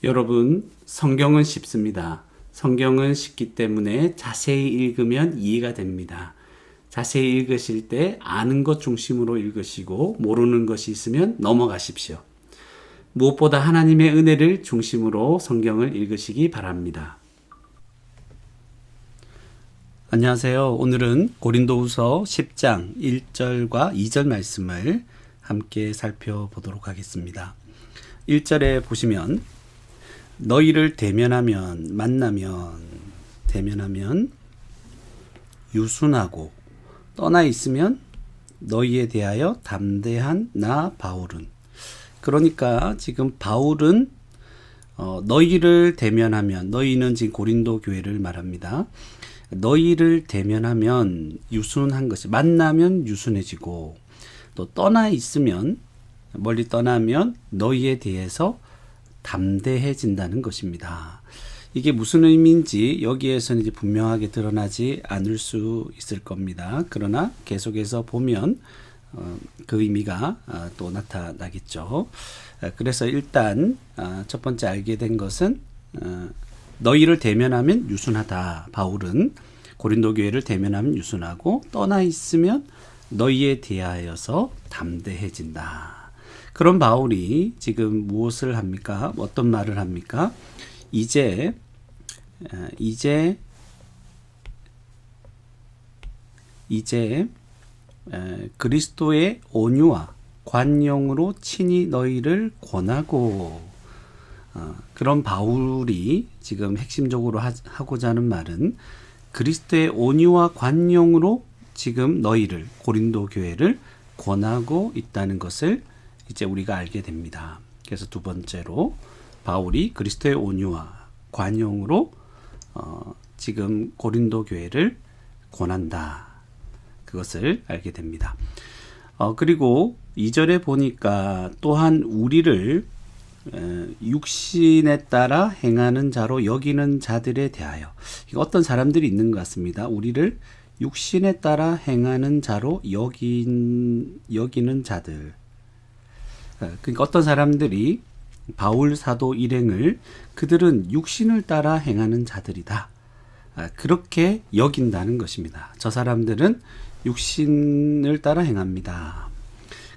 여러분, 성경은 쉽습니다. 성경은 쉽기 때문에 자세히 읽으면 이해가 됩니다. 자세히 읽으실 때 아는 것 중심으로 읽으시고 모르는 것이 있으면 넘어가십시오. 무엇보다 하나님의 은혜를 중심으로 성경을 읽으시기 바랍니다. 안녕하세요. 오늘은 고린도후서 10장 1절과 2절 말씀을 함께 살펴보도록 하겠습니다. 1절에 보시면 너희를 대면하면 유순하고 떠나 있으면 너희에 대하여 담대한 나 바울은, 그러니까 지금 바울은 너희를 대면하면, 너희는 지금 고린도 교회를 말합니다. 너희를 대면하면 유순한 것이, 만나면 유순해지고 또 떠나 있으면, 멀리 떠나면 너희에 대해서 담대해진다는 것입니다. 이게 무슨 의미인지 여기에서는 이제 분명하게 드러나지 않을 수 있을 겁니다. 그러나 계속해서 보면 그 의미가 또 나타나겠죠. 그래서 일단 첫 번째 알게 된 것은 너희를 대면하면 유순하다. 바울은 고린도 교회를 대면하면 유순하고 떠나 있으면 너희에 대하여서 담대해진다. 그런 바울이 지금 무엇을 합니까? 어떤 말을 합니까? 이제 그리스도의 온유와 관용으로 친히 너희를 권하고, 그런 바울이 지금 핵심적으로 하고자 하는 말은 그리스도의 온유와 관용으로 지금 너희를, 고린도 교회를 권하고 있다는 것을 이제 우리가 알게 됩니다. 그래서 두 번째로 바울이 그리스도의 온유와 관용으로 지금 고린도 교회를 권한다. 그것을 알게 됩니다. 그리고 2절에 보니까 또한 우리를 육신에 따라 행하는 자로 여기는 자들에 대하여, 어떤 사람들이 있는 것 같습니다. 우리를 육신에 따라 행하는 자로 여기는 자들. 그러니까 어떤 사람들이 바울 사도 일행을 그들은 육신을 따라 행하는 자들이다. 그렇게 여긴다는 것입니다. 저 사람들은 육신을 따라 행합니다.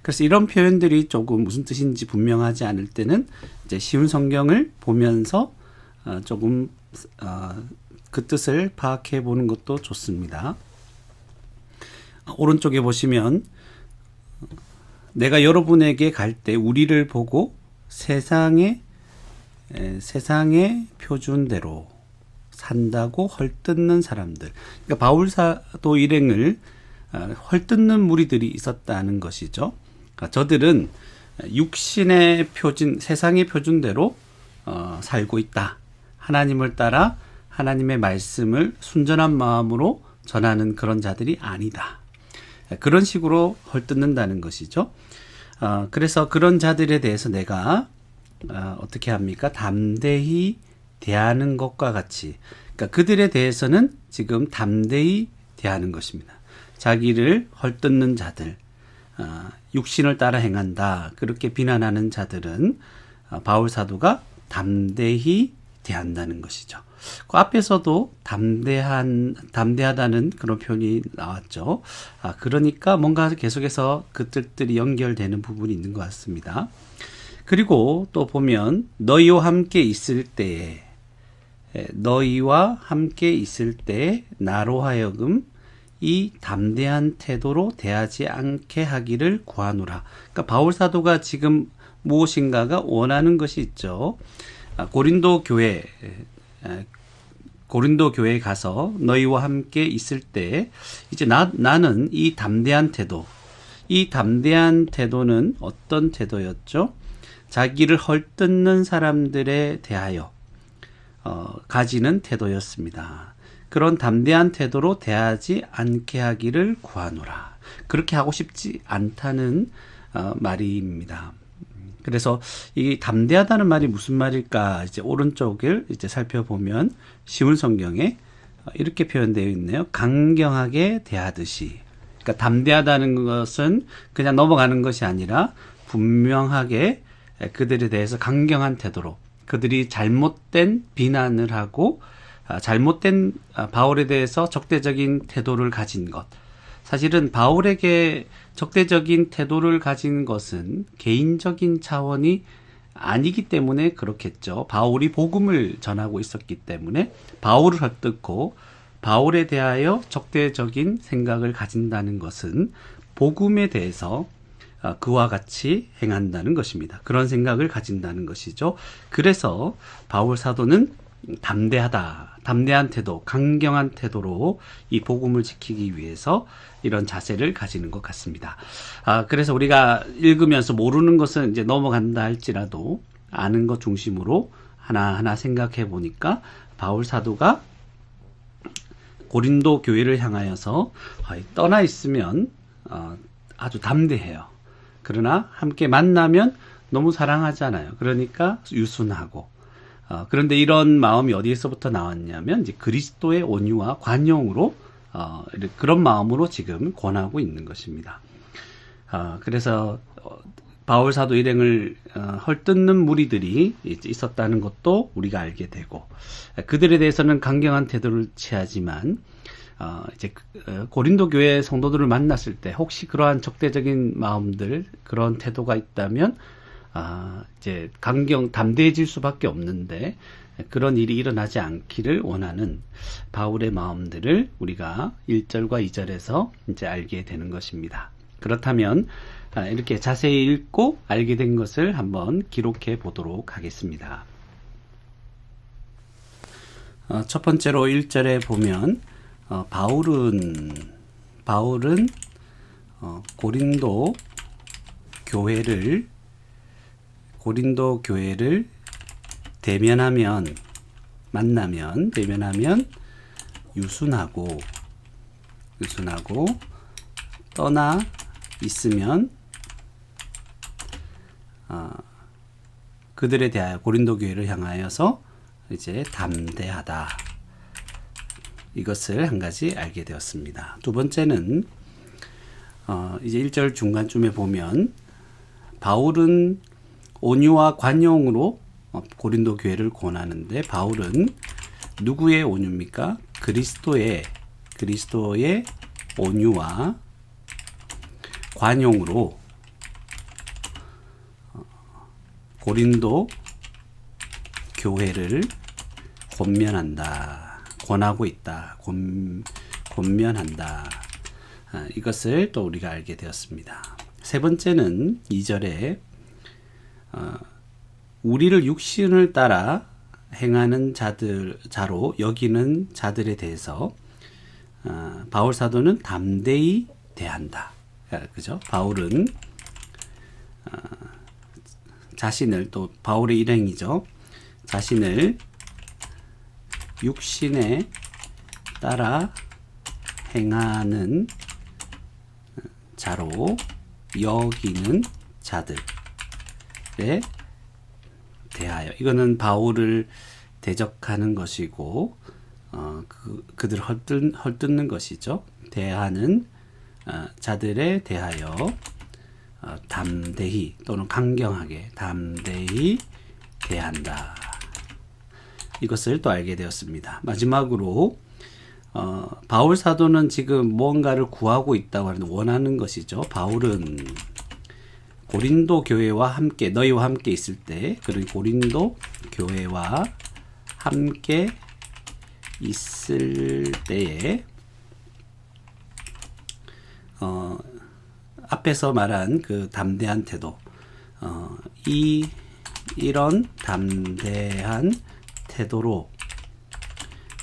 그래서 이런 표현들이 조금 무슨 뜻인지 분명하지 않을 때는 이제 쉬운 성경을 보면서 조금 그 뜻을 파악해 보는 것도 좋습니다. 오른쪽에 보시면 내가 여러분에게 갈 때 우리를 보고 세상의 표준대로 산다고 헐뜯는 사람들. 그러니까 바울 사도 일행을 헐뜯는 무리들이 있었다는 것이죠. 그러니까 저들은 육신의 표준, 세상의 표준대로 살고 있다. 하나님을 따라 하나님의 말씀을 순전한 마음으로 전하는 그런 자들이 아니다. 그런 식으로 헐뜯는다는 것이죠. 그래서 그런 자들에 대해서 내가 어떻게 합니까? 담대히 대하는 것과 같이, 그러니까 그들에 대해서는 지금 담대히 대하는 것입니다. 자기를 헐뜯는 자들, 육신을 따라 행한다, 그렇게 비난하는 자들은 바울 사도가 담대히 대한다는 것이죠. 그 앞에서도 담대하다는 그런 표현이 나왔죠. 그러니까 뭔가 계속해서 그 뜻들이 연결되는 부분이 있는 것 같습니다. 그리고 또 보면 너희와 함께 있을 때에 나로 하여금 이 담대한 태도로 대하지 않게 하기를 구하노라. 그러니까 바울 사도가 지금 무엇인가가 원하는 것이 있죠. 고린도 교회에 가서 너희와 함께 있을 때 이제 나는 이 담대한 태도는 어떤 태도였죠? 자기를 헐뜯는 사람들에 대하여 가지는 태도였습니다. 그런 담대한 태도로 대하지 않게 하기를 구하노라. 그렇게 하고 싶지 않다는 말입니다. 그래서 이 담대하다는 말이 무슨 말일까? 이제 오른쪽을 이제 살펴보면 쉬운 성경에 이렇게 표현되어 있네요. 강경하게 대하듯이. 그러니까 담대하다는 것은 그냥 넘어가는 것이 아니라 분명하게 그들에 대해서 강경한 태도로, 그들이 잘못된 비난을 하고 잘못된 바울에 대해서 적대적인 태도를 가진 것. 사실은 바울에게 적대적인 태도를 가진 것은 개인적인 차원이 아니기 때문에 그렇겠죠. 바울이 복음을 전하고 있었기 때문에 바울을 헐뜯고 바울에 대하여 적대적인 생각을 가진다는 것은 복음에 대해서 그와 같이 행한다는 것입니다. 그런 생각을 가진다는 것이죠. 그래서 바울 사도는 담대한 태도, 강경한 태도로 이 복음을 지키기 위해서 이런 자세를 가지는 것 같습니다. 그래서 우리가 읽으면서 모르는 것은 이제 넘어간다 할지라도 아는 것 중심으로 하나하나 생각해 보니까 바울 사도가 고린도 교회를 향하여서 떠나 있으면 아주 담대해요. 그러나 함께 만나면 너무 사랑하잖아요. 그러니까 유순하고 그런데 이런 마음이 어디에서부터 나왔냐면 이제 그리스도의 온유와 관용으로 그런 마음으로 지금 권하고 있는 것입니다. 그래서 바울 사도 일행을 헐뜯는 무리들이 있었다는 것도 우리가 알게 되고 그들에 대해서는 강경한 태도를 취하지만 이제 고린도 교회 성도들을 만났을 때 혹시 그러한 적대적인 마음들 그런 태도가 있다면 이제 담대해질 수밖에 없는데 그런 일이 일어나지 않기를 원하는 바울의 마음들을 우리가 1절과 2절에서 이제 알게 되는 것입니다. 그렇다면 이렇게 자세히 읽고 알게 된 것을 한번 기록해 보도록 하겠습니다. 첫 번째로 1절에 보면 바울은 고린도 교회를 대면하면 유순하고 떠나 있으면 그들에 대하여 고린도 교회를 향하여서 이제 담대하다. 이것을 한 가지 알게 되었습니다. 두 번째는 이제 1절 중간쯤에 보면 바울은 온유와 관용으로 고린도 교회를 권하는데 바울은 누구의 온유입니까? 그리스도의 온유와 관용으로 고린도 교회를 권하고 있다. 권면한다. 이것을 또 우리가 알게 되었습니다. 세 번째는 2절에 우리를 육신을 따라 행하는 자로 여기는 자들에 대해서 바울 사도는 담대히 대한다. 그죠? 바울은 자신을 또 바울의 일행이죠. 자신을 육신에 따라 행하는 자로 여기는 자들에 대하여 이거는 바울을 대적하는 것이고 그들을 헐뜯는 것이죠. 대하는 자들에 대하여 담대히 또는 강경하게 담대히 대한다. 이것을 또 알게 되었습니다. 마지막으로 바울 사도는 지금 무언가를 구하고 있다고 하는 원하는 것이죠. 바울은 고린도 교회와 함께 너희와 함께 있을 때 그런 고린도 교회와 함께 있을 때에 앞에서 말한 그 담대한 태도 이런 담대한 태도로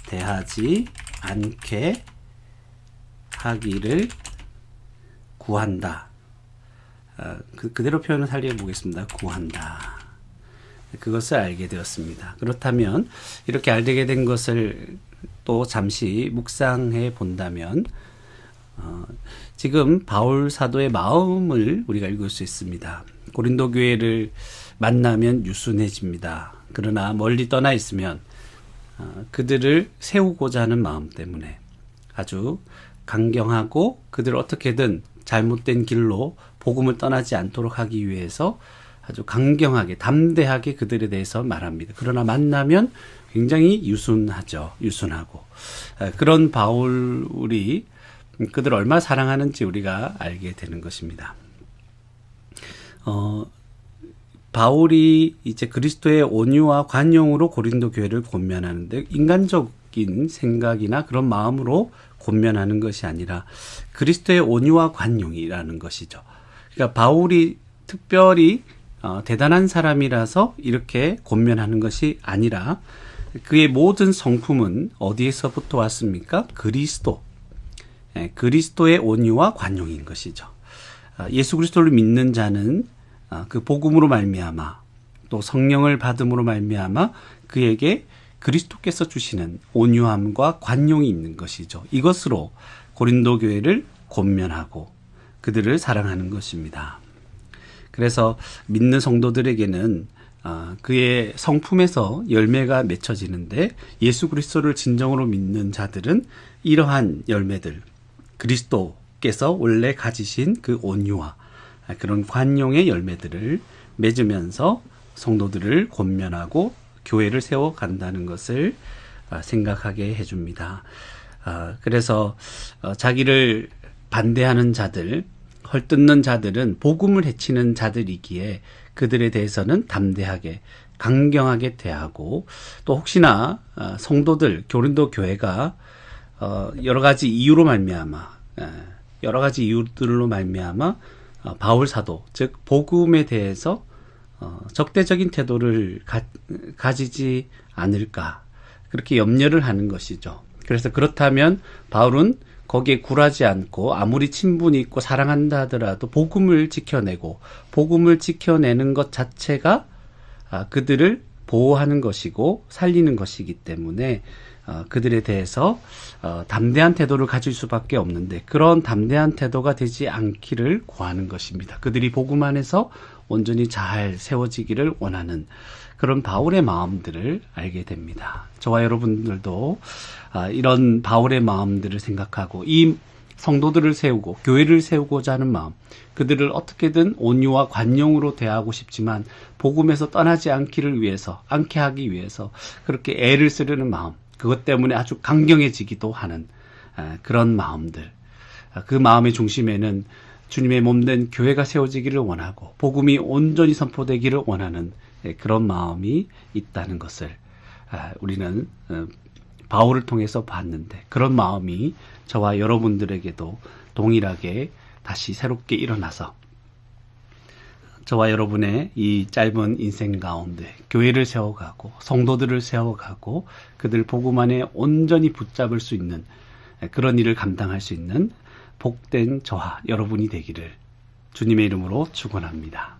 대하지 않게 하기를 구한다. 그대로 표현을 살려보겠습니다. 구한다. 그것을 알게 되었습니다. 그렇다면 이렇게 알게 된 것을 또 잠시 묵상해 본다면 지금 바울 사도의 마음을 우리가 읽을 수 있습니다. 고린도 교회를 만나면 유순해집니다. 그러나 멀리 떠나 있으면 그들을 세우고자 하는 마음 때문에 아주 강경하고 그들을 어떻게든 잘못된 길로 복음을 떠나지 않도록 하기 위해서 아주 강경하게 담대하게 그들에 대해서 말합니다. 그러나 만나면 굉장히 유순하고 그런 바울이 그들을 얼마나 사랑하는지 우리가 알게 되는 것입니다. 바울이 이제 그리스도의 온유와 관용으로 고린도 교회를 권면하는데 인간적인 생각이나 그런 마음으로 권면하는 것이 아니라 그리스도의 온유와 관용이라는 것이죠. 그러니까 바울이 특별히 대단한 사람이라서 이렇게 권면하는 것이 아니라 그의 모든 성품은 어디에서부터 왔습니까? 그리스도의 온유와 관용인 것이죠. 예수 그리스도를 믿는 자는 그 복음으로 말미암아 또 성령을 받음으로 말미암아 그에게 그리스도께서 주시는 온유함과 관용이 있는 것이죠. 이것으로 고린도 교회를 권면하고 그들을 사랑하는 것입니다. 그래서 믿는 성도들에게는 그의 성품에서 열매가 맺혀지는데 예수 그리스도를 진정으로 믿는 자들은 이러한 열매들, 그리스도께서 원래 가지신 그 온유와 그런 관용의 열매들을 맺으면서 성도들을 권면하고 교회를 세워간다는 것을 생각하게 해줍니다. 그래서 자기를 반대하는 자들, 헐뜯는 자들은 복음을 해치는 자들이기에 그들에 대해서는 담대하게 강경하게 대하고 또 혹시나 성도들 고린도 교회가 여러 가지 이유로 말미암아 여러 가지 이유들로 말미암아 바울 사도 즉 복음에 대해서 적대적인 태도를 가지지 않을까 그렇게 염려를 하는 것이죠. 그래서 그렇다면 바울은 거기에 굴하지 않고 아무리 친분이 있고 사랑한다 하더라도 복음을 지켜내고 복음을 지켜내는 것 자체가 그들을 보호하는 것이고 살리는 것이기 때문에 그들에 대해서 담대한 태도를 가질 수밖에 없는데 그런 담대한 태도가 되지 않기를 구하는 것입니다. 그들이 복음 안에서 온전히 잘 세워지기를 원하는 그런 바울의 마음들을 알게 됩니다. 저와 여러분들도 이런 바울의 마음들을 생각하고 이 성도들을 세우고 교회를 세우고자 하는 마음, 그들을 어떻게든 온유와 관용으로 대하고 싶지만 복음에서 떠나지 않게 하기 위해서 그렇게 애를 쓰려는 마음, 그것 때문에 아주 강경해지기도 하는 그런 마음들, 그 마음의 중심에는 주님의 몸된 교회가 세워지기를 원하고 복음이 온전히 선포되기를 원하는 그런 마음이 있다는 것을 우리는 바울을 통해서 봤는데 그런 마음이 저와 여러분들에게도 동일하게 다시 새롭게 일어나서 저와 여러분의 이 짧은 인생 가운데 교회를 세워가고 성도들을 세워가고 그들 복음 안에 온전히 붙잡을 수 있는 그런 일을 감당할 수 있는 복된 저와 여러분이 되기를 주님의 이름으로 축원합니다.